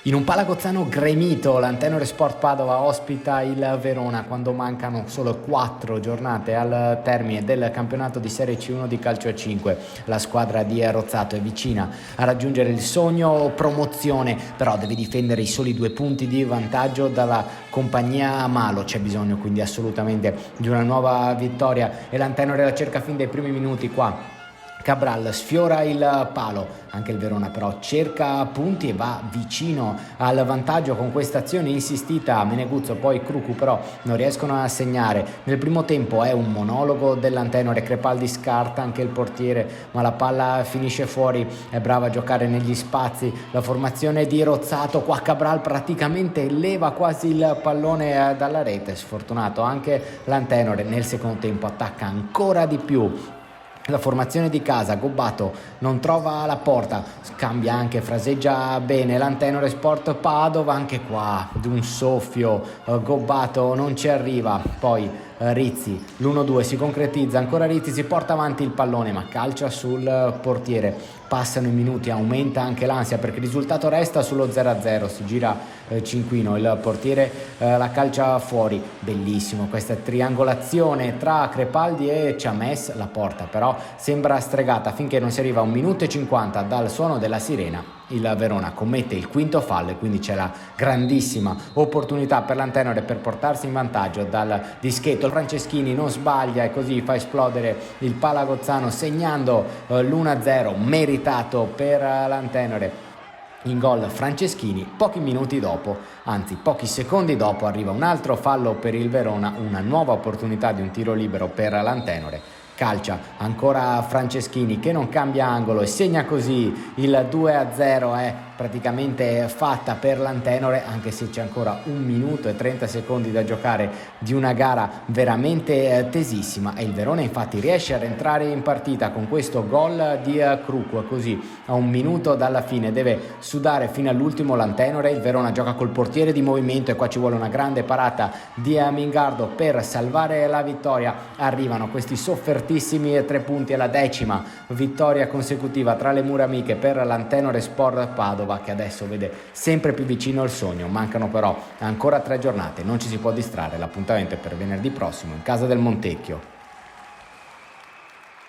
In un Palagozzano gremito, l'Antenore Sport Padova ospita il Verona quando mancano solo 4 giornate al termine del campionato di Serie C1 di calcio a 5. La squadra di Rozzato è vicina a raggiungere il sogno promozione, però deve difendere i soli 2 punti di vantaggio dalla compagnia Malo. C'è bisogno quindi assolutamente di una nuova vittoria e l'Antenore la cerca fin dai primi minuti qua. Cabral sfiora il palo, anche il Verona però cerca punti e va vicino al vantaggio con questa azione insistita. Meneguzzo poi Crucu però non riescono a segnare. Nel primo tempo è un monologo dell'Antenore, Crepaldi scarta anche il portiere ma la palla finisce fuori. È brava a giocare negli spazi la formazione di Rozzato, qua Cabral praticamente leva quasi il pallone dalla rete. Sfortunato anche l'Antenore, nel secondo tempo attacca ancora di più. La formazione di casa, Gobbato non trova la porta, cambia anche, fraseggia bene l'Antenore Sport Padova, anche qua d'un soffio Gobbato non ci arriva, poi Rizzi, l'1-2 si concretizza, ancora Rizzi si porta avanti il pallone ma calcia sul portiere, passano i minuti, aumenta anche l'ansia perché il risultato resta sullo 0-0, si gira Cinquino, il portiere la calcia fuori, bellissimo questa triangolazione tra Crepaldi e Ciames, la porta però sembra stregata finché non si arriva a 1 minuto e 50 dal suono della sirena. Il Verona commette il quinto fallo e quindi c'è la grandissima opportunità per l'Antenore per portarsi in vantaggio dal dischetto. Franceschini non sbaglia e così fa esplodere il Palagozzano segnando l'1-0 meritato per l'Antenore. In gol Franceschini, pochi minuti dopo, anzi pochi secondi dopo, arriva un altro fallo per il Verona, una nuova opportunità di un tiro libero per l'Antenore. Calcia ancora Franceschini che non cambia angolo e segna così il 2-0. È praticamente fatta per l'Antenore, anche se c'è ancora 1 minuto e 30 secondi da giocare di una gara veramente tesissima e il Verona infatti riesce a rientrare in partita con questo gol di Crucu. Così a 1 minuto dalla fine deve sudare fino all'ultimo l'Antenore. Il Verona gioca col portiere di movimento e qua ci vuole una grande parata di Mingardo per salvare la vittoria. Arrivano questi soffertissimi 3 punti alla 10ª vittoria consecutiva tra le mura amiche per l'Antenore Sport Padova, che adesso vede sempre più vicino il sogno. Mancano però ancora 3 giornate, non ci si può distrarre, l'appuntamento è per venerdì prossimo in casa del Montecchio.